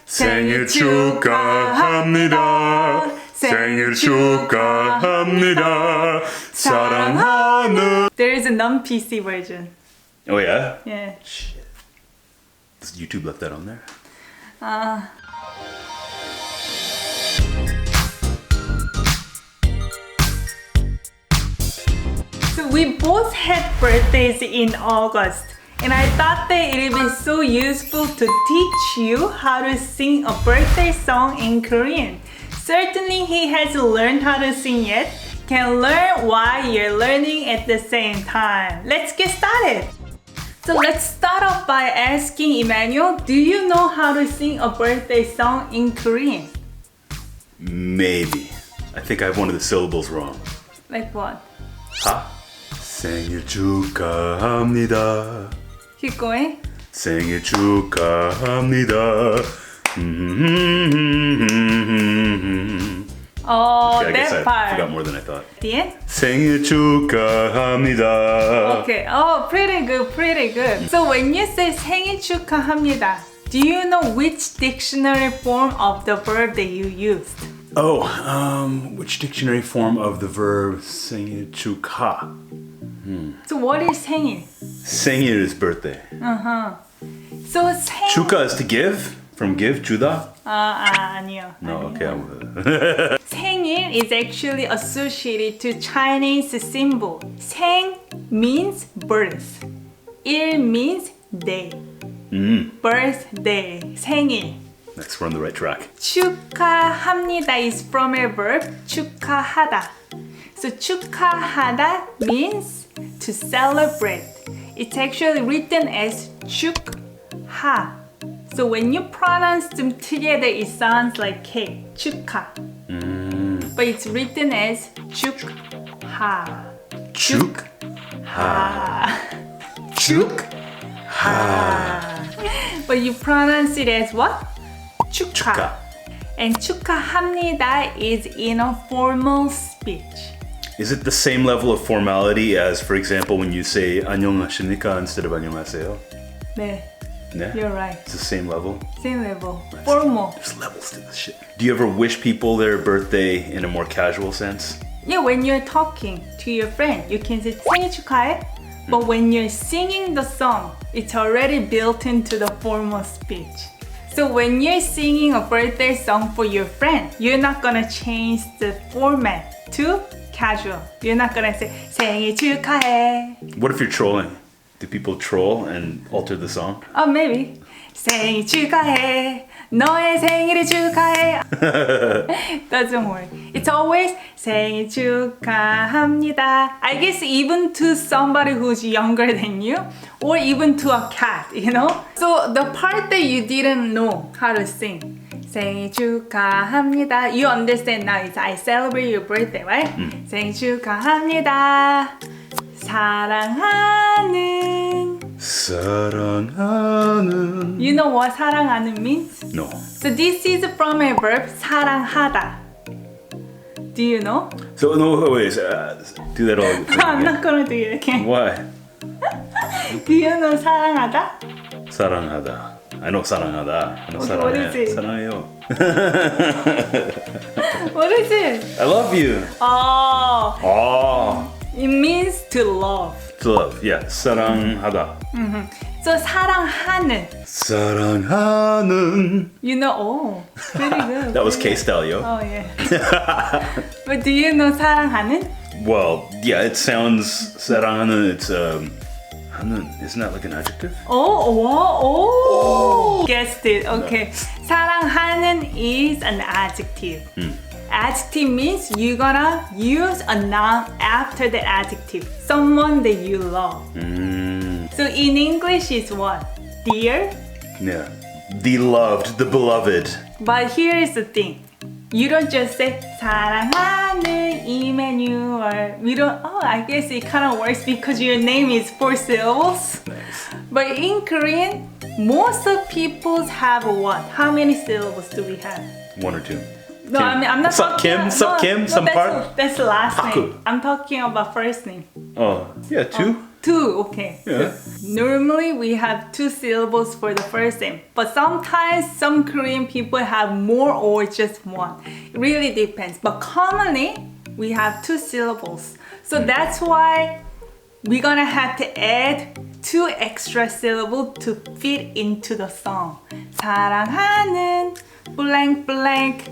생일 축하합니다. 생일 축하합니다. 사랑하는. There is a non-PC version. Oh yeah? Yeah. Shit. Does YouTube left that on there? So we both had birthdays in August. And I thought that it would be so useful to teach you how to sing a birthday song in Korean. Certainly he hasn't learned how to sing yet. Can learn while you're learning at the same time. Let's get started. So let's start off by asking Emmanuel, do you know how to sing a birthday song in Korean? Maybe. I think I have one of the syllables wrong. Like what? Ha? 생일 축하합니다. Keep going. 생일 축하합니다. Oh, I guess that I part. forgot more than I thought. The end? 생일 축하합니다. Okay. Oh, pretty good, pretty good. So when you say 생일 축하합니다, do you know which dictionary form of the verb that you used? Oh, which dictionary form of the verb 생일 축하? So what is 생일? 생일 is birthday. So 생. 축하 is to give? From give, 주다? 아니요. No, okay. 생일 is actually associated to Chinese symbol. 생 means birth. 일 means day. Birthday. 생일. Next, we're on the right track. 축하합니다 is from a verb 축하하다. So 축하하다 means to celebrate. It's actually written as 축하. So when you pronounce them together, it sounds like K. 축하. But it's written as 축하. 축하. 축하. But you pronounce it as what? 축하. 축하. And 축하합니다 is in a formal speech. Is it the same level of formality as, for example, when you say 안녕하십니까 instead of 안녕하세요? 네, Yeah? you're right. It's the same level. Same level. Formal. There's levels to this shit. Do you ever wish people their birthday in a more casual sense? Yeah, when you're talking to your friend, you can say 생일 축하해. But when you're singing the song, it's already built into the formal speech. So when you're singing a birthday song for your friend, you're not gonna change the format to casual. You're not gonna say 생일 축하해. What if you're trolling? Do people troll and alter the song? Oh, maybe. 생일 축하해. 너의 생일을 축하해. Doesn't work. It's always 생일 축하합니다. I guess even to somebody who's younger than you, or even to a cat, you know? So the part that you didn't know how to sing, 생일 축하합니다. You understand now. It's I celebrate your birthday, right? 생일 축하합니다. 사랑하는. 사랑하는. You know what 사랑하는 means? No. So this is from a verb 사랑하다. Do you know? So no, wait. Do that all. I'm not gonna do it again. Why? Do you know 사랑하다? 사랑하다. I know 사랑하다. I know Okay, what 사랑해. is it? 사랑해요. What is it? I love you. Oh, Oh, it means to love. to love. Yeah, 사랑하다. So 사랑하는. 사랑하는. You know, oh, pretty good. That was pretty good. KSTYLEyo. Oh yeah. But do you know 사랑하는? Well, yeah, it sounds 사랑하는. It's 하는. Isn't that like an adjective? Oh, wow, oh. Guessed it. Okay. 사랑하는 is an adjective. Adjective means you're gonna use a noun after the adjective. Someone that you love. So in English it's what? Dear? Yeah, the loved, the beloved. But here is the thing. You don't just say 사랑하는 Emmanuel. We don't. Oh, I guess it kind of works because your name is 4 syllables. Nice. But in Korean, most of people have what? How many syllables do we have? 1 or 2. No, Kim. I mean I'm not Sup, talking. Kim? Sup, Kim? Some that's, part? That's the last Haku. name. I'm talking about first name. Oh, yeah, 2. Two, okay. Yeah. Normally we have 2 syllables for the first name, but sometimes some Korean people have more or just one. It really depends, but commonly we have 2 syllables. So that's why we're gonna have to add 2 extra syllables to fit into the song. 사랑하는 blank blank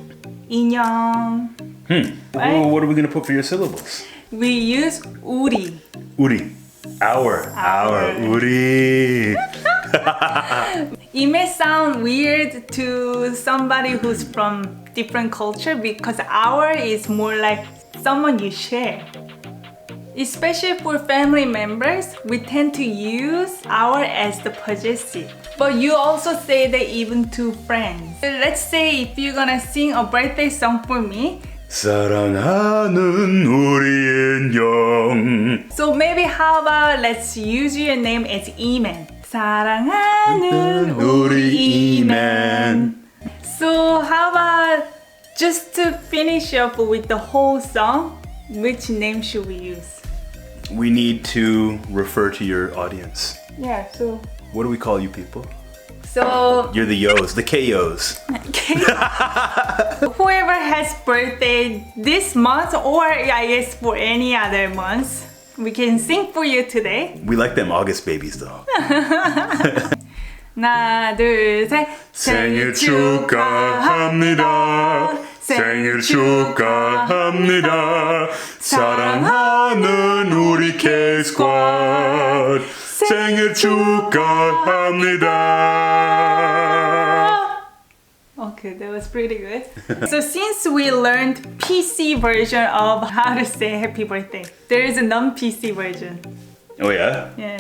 인형. Right? Well, what are we gonna put for your syllables? We use 우리. 우리. Our. 우리. It may sound weird to somebody who's from different culture because our is more like someone you share. Especially for family members, we tend to use our as the possessive. But you also say that even to friends. Let's say if you're gonna sing a birthday song for me, 사랑하는 우리 인형. so maybe how about let's use your name as Eman. 사랑하는 우리 Eman. So how about just to finish up with the whole song, which name should we use? We need to refer to your audience. Yeah, so What do we call you people? so You're the yos, the KOs. whoever has birthday this month or I guess for any other months, we can sing for you today. We like them August babies though. 하나, 둘, 셋. 생일 축하합니다. 생일 축하합니다. 사랑하는 우리 K-스쿼드. 생일 축하합니다. Okay, that was pretty good. So since we learned PC version of how to say happy birthday, there is a non-PC version. Oh yeah? Yeah.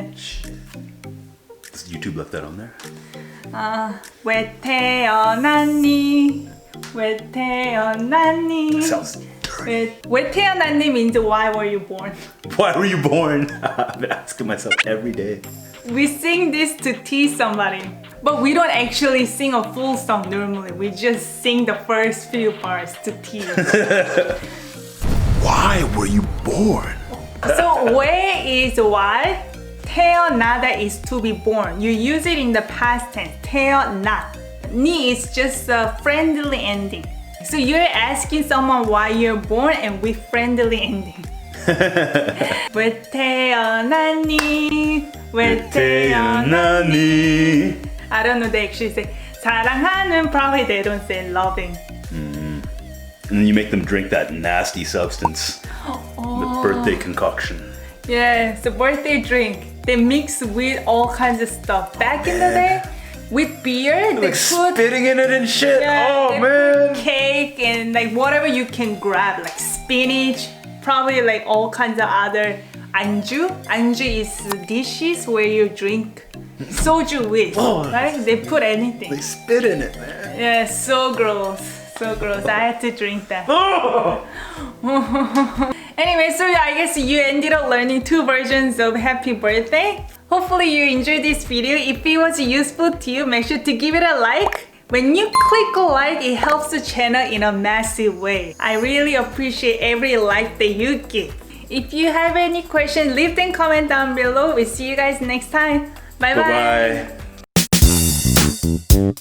Does YouTube left that on there? 왜 태어났니? 왜 태어났니? Sounds 왜 태어났니 means why were you born? Why were you born? I've been asking myself every day. We sing this to tease somebody, but we don't actually sing a full song normally. We just sing the first few parts to tease. Why were you born? So 왜 is why, 태어나다 is to be born. You use it in the past tense. 태어나. 니 is just a friendly ending. So you're asking someone why you're born and with friendly ending. 왜 태어났니? 왜 태어났니? I don't know, they actually say 사랑하는, probably they don't say loving. And then you make them drink that nasty substance. The birthday concoction. Yeah, it's a birthday drink. They mix with all kinds of stuff. Back in the day, with beer, they Like put spitting in it and shit. yeah, Oh they man. put cake and like whatever you can grab, like spinach, probably like all kinds of other 안주. 안주 is dishes where you drink soju with, Oh. right? They put anything. They spit in it, man. Yeah, so gross. So gross. I had to drink that. Oh! Anyway, so I guess you ended up learning 2 versions of happy birthday. Hopefully you enjoyed this video. If it was useful to you, make sure to give it a like. When you click like, it helps the channel in a massive way. I really appreciate every like that you give. If you have any questions, leave them comment down below. We'll see you guys next time. Bye bye. Bye-bye.